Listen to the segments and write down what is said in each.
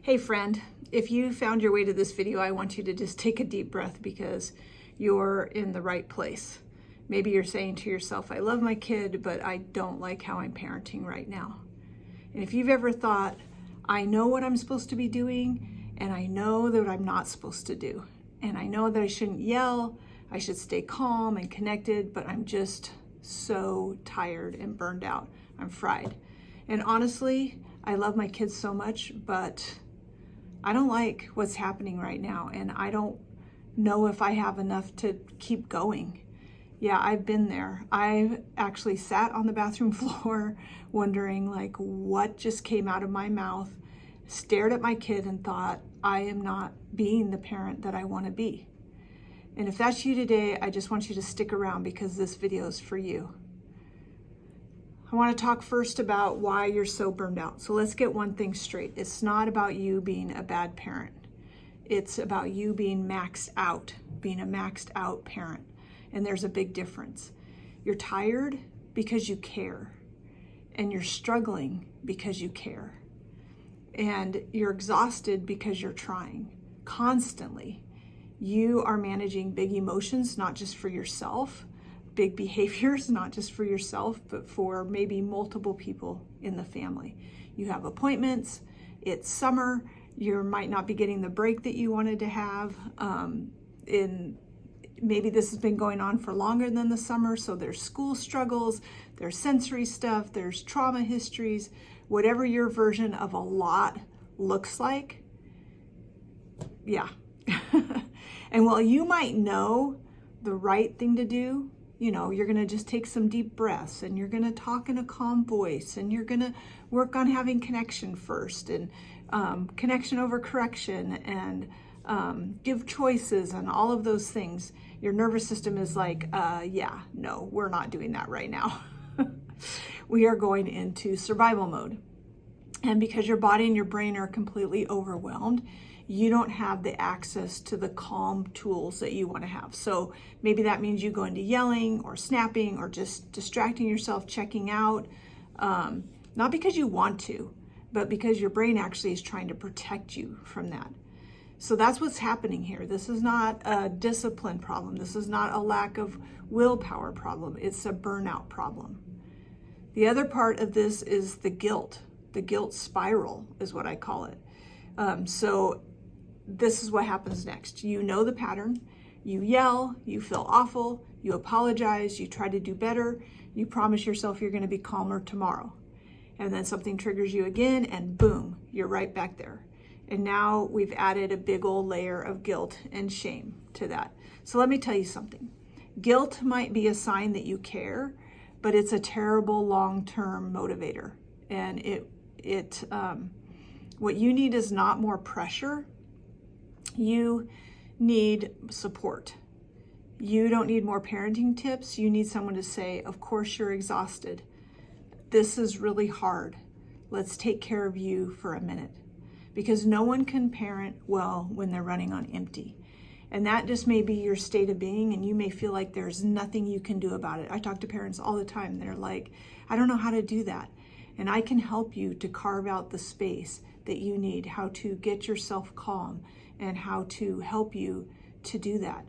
Hey friend, if you found your way to this video, I want you to just take a deep breath because you're in the right place. Maybe you're saying to yourself, I love my kid, but I don't like how I'm parenting right now. And if you've ever thought, I know what I'm supposed to be doing, and I know that I'm not supposed to do, and I know that I shouldn't yell, I should stay calm and connected, but I'm just so tired and burned out. I'm fried. And honestly, I love my kids so much, but I don't like what's happening right now, and I don't know if I have enough to keep going. Yeah, I've been there. I've actually sat on the bathroom floor wondering like what just came out of my mouth, stared at my kid and thought, I am not being the parent that I want to be. And if that's you today, I just want you to stick around because this video is for you. I want to talk first about why you're so burned out. So let's get one thing straight. It's not about you being a bad parent. It's about you being maxed out, being a maxed out parent. And there's a big difference. You're tired because you care. And you're struggling because you care. And you're exhausted because you're trying constantly. You are managing big emotions, not just for yourself, big behaviors, not just for yourself, but for maybe multiple people in the family. You have appointments, it's summer, you might not be getting the break that you wanted to have. Maybe this has been going on for longer than the summer, so there's school struggles, there's sensory stuff, there's trauma histories, whatever your version of a lot looks like. Yeah. And while you might know the right thing to do, you're going to just take some deep breaths and you're going to talk in a calm voice and you're going to work on having connection first and connection over correction and give choices and all of those things. Your nervous system is like, yeah, no, we're not doing that right now. We are going into survival mode. And because your body and your brain are completely overwhelmed, you don't have the access to the calm tools that you want to have. So maybe that means you go into yelling or snapping or just distracting yourself, checking out, not because you want to, but because your brain actually is trying to protect you from that. So that's what's happening here. This is not a discipline problem. This is not a lack of willpower problem. It's a burnout problem. The other part of this is the guilt spiral is what I call it. So this is what happens next. You know the pattern. You yell, you feel awful, you apologize, you try to do better, you promise yourself you're going to be calmer tomorrow. And then something triggers you again and boom, you're right back there. And now we've added a big old layer of guilt and shame to that. So let me tell you something. Guilt might be a sign that you care, but it's a terrible long-term motivator. And what you need is not more pressure. You need support. You don't need more parenting tips. You need someone to say, of course you're exhausted. This is really hard. Let's take care of you for a minute. Because no one can parent well when they're running on empty. And that just may be your state of being, and you may feel like there's nothing you can do about it. I talk to parents all the time. They're like, I don't know how to do that. And I can help you to carve out the space that you need, how to get yourself calm and how to help you to do that.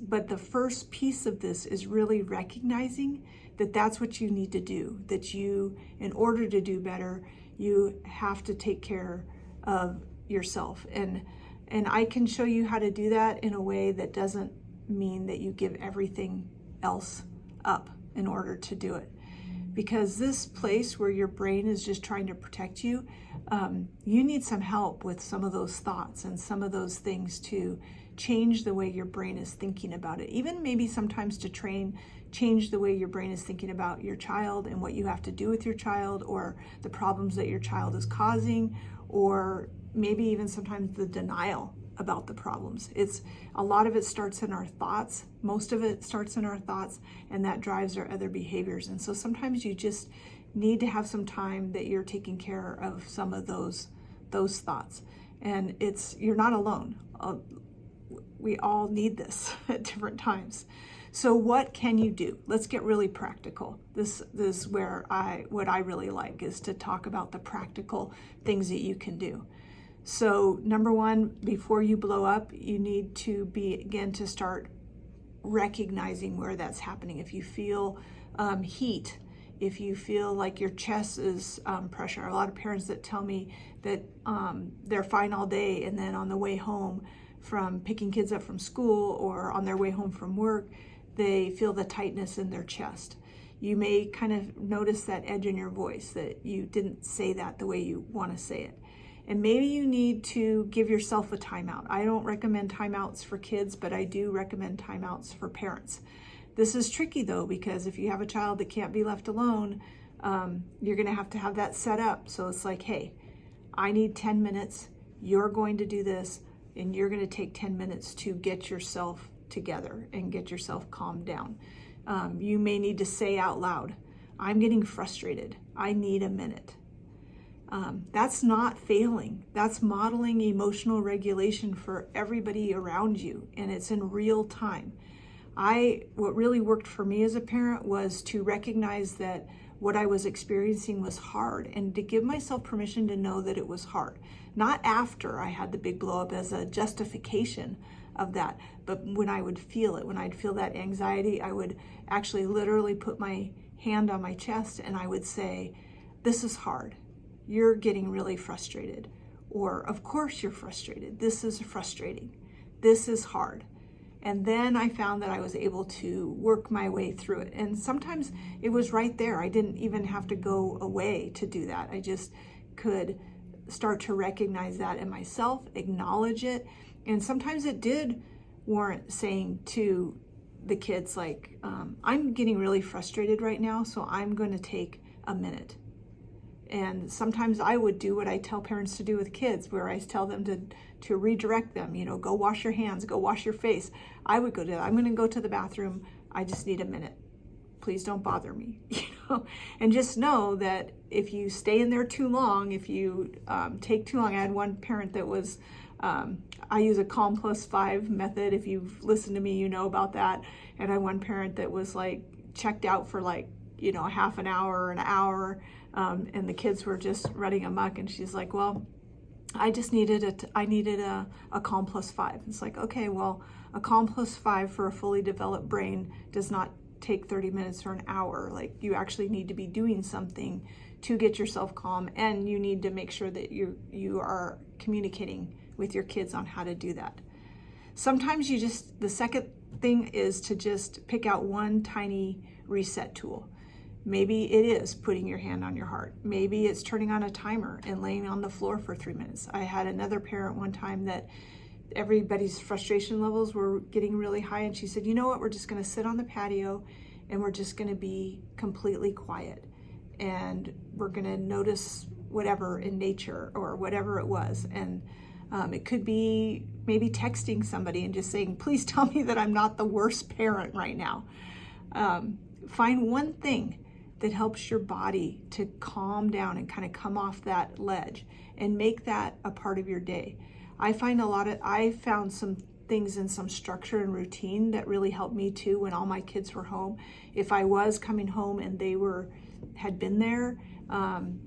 But the first piece of this is really recognizing that that's what you need to do, that you, in order to do better, you have to take care of yourself. And I can show you how to do that in a way that doesn't mean that you give everything else up in order to do it. Because this place where your brain is just trying to protect you, you need some help with some of those thoughts and some of those things to change the way your brain is thinking about it. Even maybe sometimes to change the way your brain is thinking about your child and what you have to do with your child or the problems that your child is causing, or maybe even sometimes the denial about the problems. A lot of it starts in our thoughts. Most of it starts in our thoughts, and that drives our other behaviors. And so sometimes you just need to have some time that you're taking care of some of those thoughts. And you're not alone. We all need this at different times. So what can you do? Let's get really practical. This is where what I really like is to talk about the practical things that you can do. So number one, before you blow up, you need to begin to start recognizing where that's happening. If you feel heat, if you feel like your chest is pressure. A lot of parents that tell me that they're fine all day, and then on the way home from picking kids up from school or on their way home from work, they feel the tightness in their chest. You may kind of notice that edge in your voice, that you didn't say that the way you want to say it. And maybe you need to give yourself a timeout. I don't recommend timeouts for kids, but I do recommend timeouts for parents. This is tricky though, because if you have a child that can't be left alone, you're going to have that set up. So it's like, hey, I need 10 minutes. You're going to do this, and you're going to take 10 minutes to get yourself together and get yourself calmed down. You may need to say out loud, I'm getting frustrated. I need a minute. That's not failing. That's modeling emotional regulation for everybody around you, and it's in real time. What really worked for me as a parent was to recognize that what I was experiencing was hard, and to give myself permission to know that it was hard. Not after I had the big blow up as a justification of that, but when I would feel it, when I'd feel that anxiety, I would actually literally put my hand on my chest and I would say, this is hard. You're getting really frustrated. Or, of course you're frustrated. This is frustrating. This is hard. And then I found that I was able to work my way through it. And sometimes it was right there. I didn't even have to go away to do that. I just could start to recognize that in myself, acknowledge it. And sometimes it did warrant saying to the kids, like, I'm getting really frustrated right now, so I'm going to take a minute. And sometimes I would do what I tell parents to do with kids, where I tell them to redirect them, go wash your hands, go wash your face. I would go to that. I'm going to go to the bathroom. I just need a minute. Please don't bother me. And just know that if you stay in there too long, if you take too long. I had one parent that was, I use a calm plus 5 method. If you've listened to me, you know about that. And I had one parent that was like checked out for like, a half an hour or an hour. And the kids were just running amok, and she's like, well, I just needed a calm plus 5. It's like, okay, well, a calm plus 5 for a fully developed brain does not take 30 minutes or an hour. Like, you actually need to be doing something to get yourself calm, and you need to make sure that you are communicating with your kids on how to do that. Sometimes the second thing is to just pick out one tiny reset tool. Maybe it is putting your hand on your heart. Maybe it's turning on a timer and laying on the floor for 3 minutes. I had another parent one time that everybody's frustration levels were getting really high, and she said, you know what, we're just going to sit on the patio and we're just going to be completely quiet, and we're going to notice whatever in nature or whatever it was. And it could be maybe texting somebody and just saying, please tell me that I'm not the worst parent right now. Find one thing that helps your body to calm down and kind of come off that ledge, and make that a part of your day. I found some things in some structure and routine that really helped me too when all my kids were home. If I was coming home and they had been there,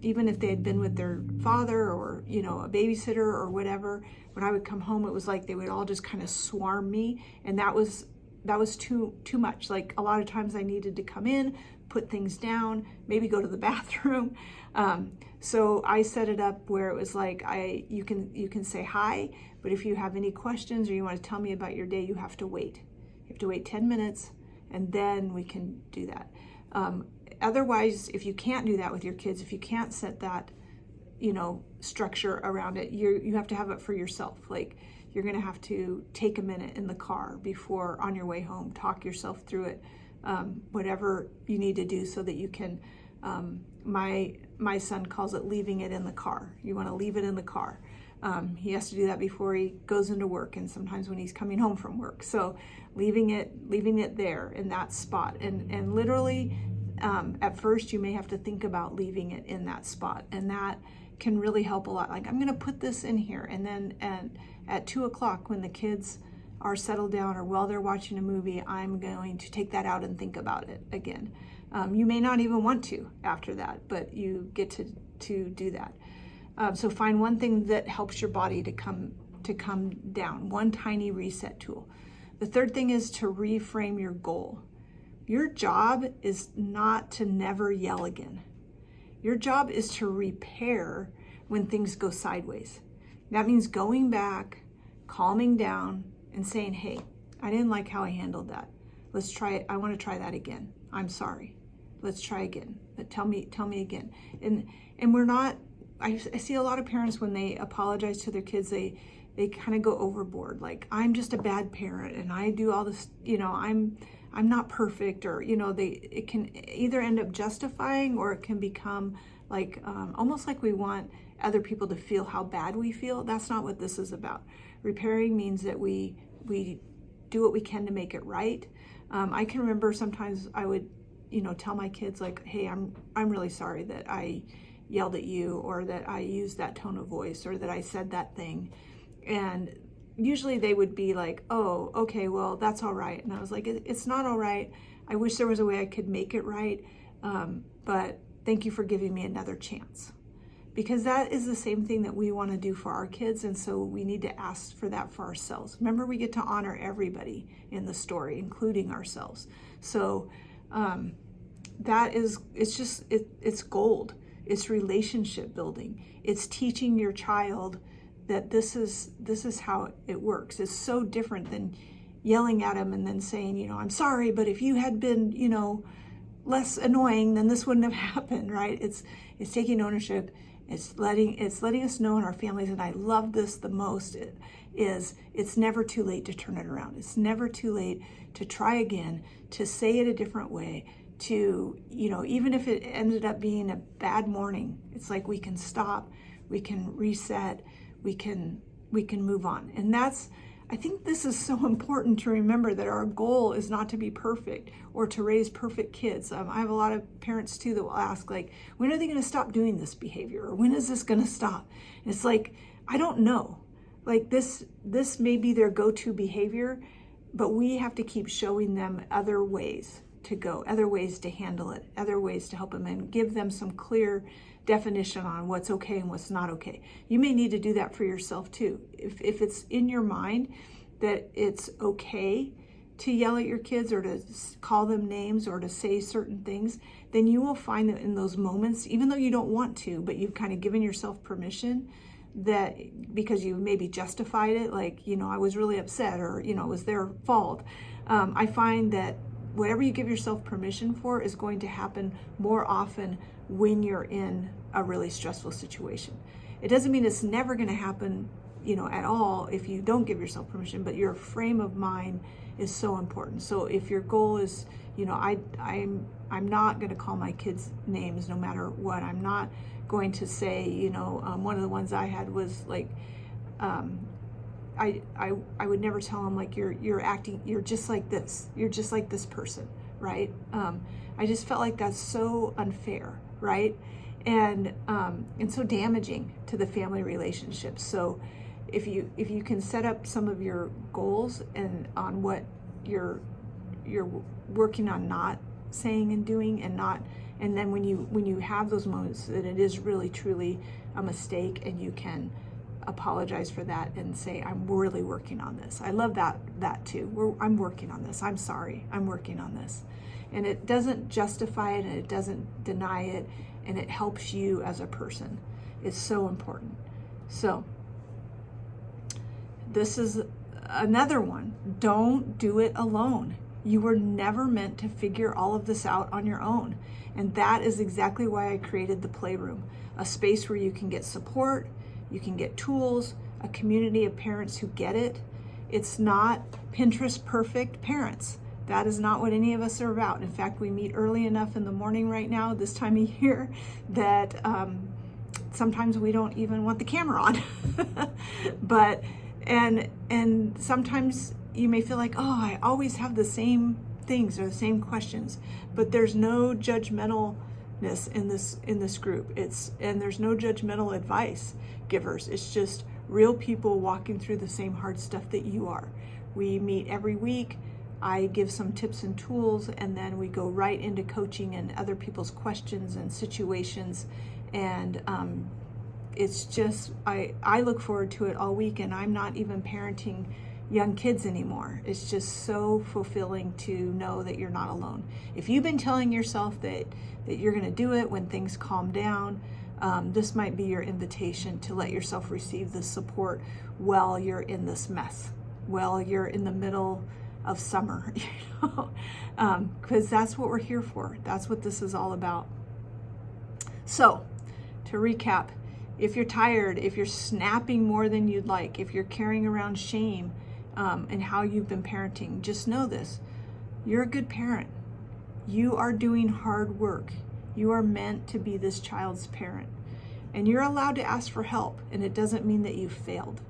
even if they had been with their father or, a babysitter or whatever, when I would come home, it was like they would all just kind of swarm me. And that was too much. Like, a lot of times I needed to come in, put things down, maybe go to the bathroom. So I set it up where it was like, you can say hi, but if you have any questions or you want to tell me about your day, you have to wait. You have to wait 10 minutes, and then we can do that. Otherwise, if you can't do that with your kids, if you can't set that, structure around it, you have to have it for yourself. Like, you're going to have to take a minute in the car before, on your way home, talk yourself through it, whatever you need to do so that you can, my son calls it leaving it in the car. You want to leave it in the car. He has to do that before he goes into work, and sometimes when he's coming home from work. So leaving it there in that spot, and literally, at first you may have to think about leaving it in that spot, and that can really help a lot. Like, I'm going to put this in here, and then at 2:00 when the kids are settled down or while they're watching a movie, I'm going to take that out and think about it again. You may not even want to after that, but you get to do that. So find one thing that helps your body to come down, one tiny reset tool. The third thing is to reframe your goal. Your job is not to never yell again. Your job is to repair when things go sideways. That means going back, calming down, and saying, hey, I didn't like how I handled that. Let's try it. I want to try that again. I'm sorry. Let's try again. Tell me again. And we're not, I see a lot of parents when they apologize to their kids, they kind of go overboard. Like, I'm just a bad parent and I do all this, I'm not perfect, or, it can either end up justifying, or it can become like, almost like we want other people to feel how bad we feel. That's not what this is about. Repairing means that we do what we can to make it right. I can remember sometimes I would, tell my kids like, hey, I'm really sorry that I yelled at you, or that I used that tone of voice, or that I said that thing. And usually they would be like, oh, okay, well, that's all right. And I was like, it's not all right. I wish there was a way I could make it right. But thank you for giving me another chance. Because that is the same thing that we want to do for our kids. And so we need to ask for that for ourselves. Remember, we get to honor everybody in the story, including ourselves. So it's gold. It's relationship building. It's teaching your child that this is how it works. It's so different than yelling at them and then saying, I'm sorry, but if you had been, less annoying, then this wouldn't have happened, right? It's taking ownership. It's letting us know in our families, and I love this the most, it's never too late to turn it around. It's never too late to try again, to say it a different way, to, even if it ended up being a bad morning, it's like we can stop, we can reset, we can move on. And I think this is so important to remember, that our goal is not to be perfect or to raise perfect kids. I have a lot of parents too that will ask, like, when are they going to stop doing this behavior? Or when is this going to stop? And it's like, I don't know. Like, this may be their go-to behavior, but we have to keep showing them other ways to go, other ways to handle it, other ways to help them, and give them some clear definition on what's okay and what's not okay. You may need to do that for yourself too. If it's in your mind that it's okay to yell at your kids, or to call them names, or to say certain things, then you will find that in those moments, even though you don't want to, but you've kind of given yourself permission, that because you maybe justified it, like, I was really upset, or, it was their fault. I find that whatever you give yourself permission for is going to happen more often when you're in a really stressful situation. It doesn't mean it's never going to happen, at all if you don't give yourself permission, but your frame of mind is so important. So if your goal is, I'm not going to call my kids names no matter what. I'm not going to say, one of the ones I had was like, I would never tell them, like, you're just like this. You're just like this person, right? I just felt like that's so unfair, right? And so damaging to the family relationship. So if you can set up some of your goals and on what you're working on not saying and doing, and then when you have those moments that it is really truly a mistake, and you can apologize for that and say, I'm really working on this. I love that too. I'm working on this. I'm sorry. I'm working on this. And it doesn't justify it, and it doesn't deny it, and it helps you as a person. It's so important. So this is another one. Don't do it alone. You were never meant to figure all of this out on your own. And that is exactly why I created the Playroom, a space where you can get support, you can get tools, a community of parents who get it. It's not Pinterest perfect parents. That is not what any of us are about. In fact, we meet early enough in the morning right now, this time of year, that sometimes we don't even want the camera on. But and sometimes you may feel like, oh, I always have the same things or the same questions, but there's no judgmentalness in this group. And there's no judgmental advice givers. It's just real people walking through the same hard stuff that you are. We meet every week. I give some tips and tools, and then we go right into coaching and other people's questions and situations. And it's just, I look forward to it all week, and I'm not even parenting young kids anymore. It's just so fulfilling to know that you're not alone. If you've been telling yourself that you're going to do it when things calm down, this might be your invitation to let yourself receive the support while you're in this mess, while you're in the middle of summer, because that's what we're here for. That's what this is all about. So, to recap, if you're tired, if you're snapping more than you'd like, if you're carrying around shame and how you've been parenting, just know this: you're a good parent. You are doing hard work. You are meant to be this child's parent, and you're allowed to ask for help, and it doesn't mean that you've failed.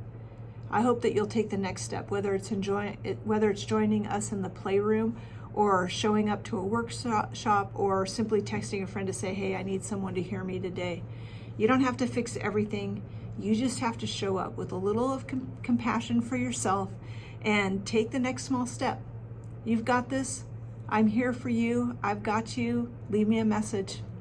I hope that you'll take the next step, whether it's joining us in the Playroom, or showing up to a workshop, or simply texting a friend to say, hey, I need someone to hear me today. You don't have to fix everything. You just have to show up with a little of compassion for yourself and take the next small step. You've got this. I'm here for you. I've got you. Leave me a message.